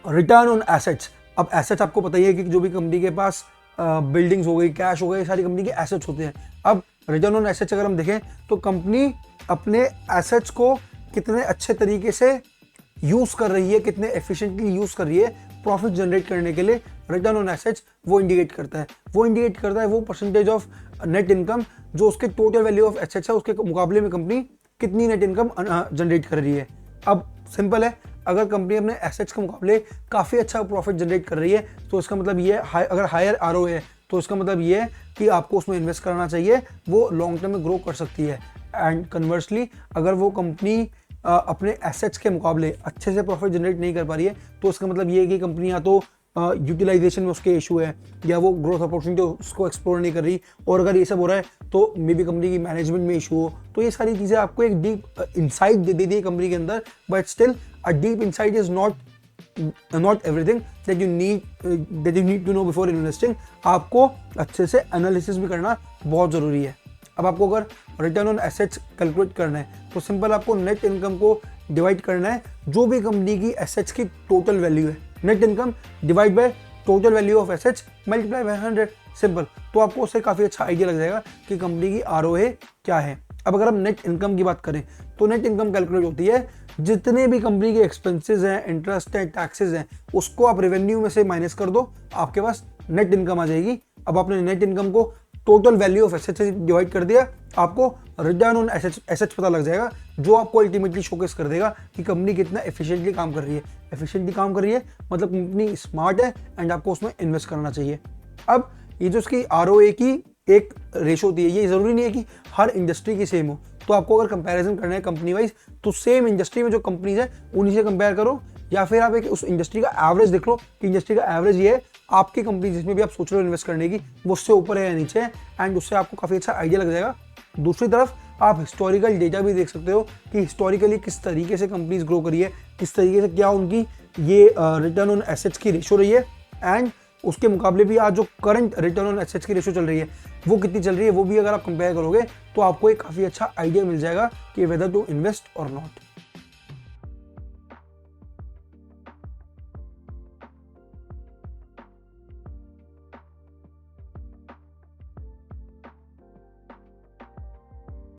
Return on assets, अब assets आपको पता ही है कि जो भी कंपनी के पास बिल्डिंग्स हो गई, कैश हो गई, ये सारी कंपनी के एसेट्स होते हैं। अब रिटर्न ऑन एसेट्स अगर हम देखें तो कंपनी अपने एसेट्स को कितने अच्छे तरीके से यूज़ कर रही है, कितने एफिशिएंटली यूज़ कर रही है प्रॉफिट जनरेट करने के लिए, रिटर्न ऑन एसेट्स वो इंडिकेट करता है। वो इंडिकेट करता है वो परसेंटेज ऑफ नेट इनकम जो उसके टोटल वैल्यू ऑफ एसेट्स है, उसके मुकाबले में कंपनी कितनी नेट इनकम जनरेट कर रही है। अब सिंपल है, अगर कंपनी अपने एसेट्स के मुकाबले काफ़ी अच्छा प्रॉफिट जनरेट कर रही है तो इसका मतलब ये है, अगर हायर आरओ है तो इसका मतलब ये है कि आपको उसमें इन्वेस्ट करना चाहिए, वो लॉन्ग टर्म में ग्रो कर सकती है। एंड कन्वर्सली अगर वो कंपनी अपने एसेट्स के मुकाबले अच्छे से प्रॉफिट जनरेट नहीं कर पा रही है तो इसका मतलब ये है कि कंपनी या तो यूटिलाइजेशन में उसके इशू है या वो ग्रोथ अपॉर्चुनिटी उसको एक्सप्लोर नहीं कर रही, और अगर ये सब हो रहा है तो मे बी कंपनी की मैनेजमेंट में इशू हो। तो ये सारी चीज़ें आपको एक डीप इंसाइट दे दी है कंपनी के अंदर, but still a deep insight is not everything that you need to know before investing. आपको अच्छे से एनालिसिस भी करना बहुत ज़रूरी है। अब आपको अगर रिटर्न ऑन एसेट्स कैलकुलेट करना है तो सिंपल आपको नेट इनकम को डिवाइड करना है जो भी कंपनी की एसेट्स की टोटल वैल्यू है, net income divide by total value of assets multiply by 100, simple. तो आपको उससे काफ़ी अच्छा आइडिया लग जाएगा कि कंपनी की आरओए क्या है। अब अगर हम नेट इनकम की बात करें तो नेट इनकम कैलकुलेट होती है जितने भी कंपनी के एक्सपेंसेस हैं, इंटरेस्ट है, टैक्सेस हैं, उसको आप रेवेन्यू में से माइनस कर दो, आपके पास नेट इनकम आ जाएगी। अब आपने नेट इनकम को टोटल वैल्यू ऑफ एसेट्स से डिवाइड कर दिया, आपको रिटर्न ऑन एसेट्स पता लग जाएगा जो आपको अल्टीमेटली शोकेस कर देगा कि कंपनी कितना एफिशिएंटली काम कर रही है। एफिशिएंटली काम कर रही है मतलब कंपनी स्मार्ट है एंड आपको उसमें इन्वेस्ट करना चाहिए। अब ये जो उसकी आरओए की एक रेशो होती है, ये ज़रूरी नहीं है कि हर इंडस्ट्री की सेम हो, तो आपको अगर कंपैरिजन करना है कंपनी वाइज तो सेम इंडस्ट्री में जो कंपनीज है उन्हीं से कंपेयर करो, या फिर आप एक उस इंडस्ट्री का एवरेज देख लो कि इंडस्ट्री का एवरेज ये है, आपकी कंपनी जिसमें भी आप सोच रहे हो इन्वेस्ट करने की वो उससे ऊपर है या नीचे है, एंड उससे आपको काफ़ी अच्छा आइडिया लग जाएगा। दूसरी तरफ आप हिस्टोरिकल डेटा भी देख सकते हो कि हिस्टोरिकली किस तरीके से कंपनीज ग्रो करी है, किस तरीके से क्या उनकी ये रिटर्न ऑन एसेट्स की रेशो रही है, एंड उसके मुकाबले भी आज जो करंट रिटर्न ऑन एसेट्स की रेशो चल रही है वो कितनी चल रही है, वो भी अगर आप कंपेयर करोगे तो आपको एक काफ़ी अच्छा आइडिया मिल जाएगा कि वेदर टू इन्वेस्ट और नॉट।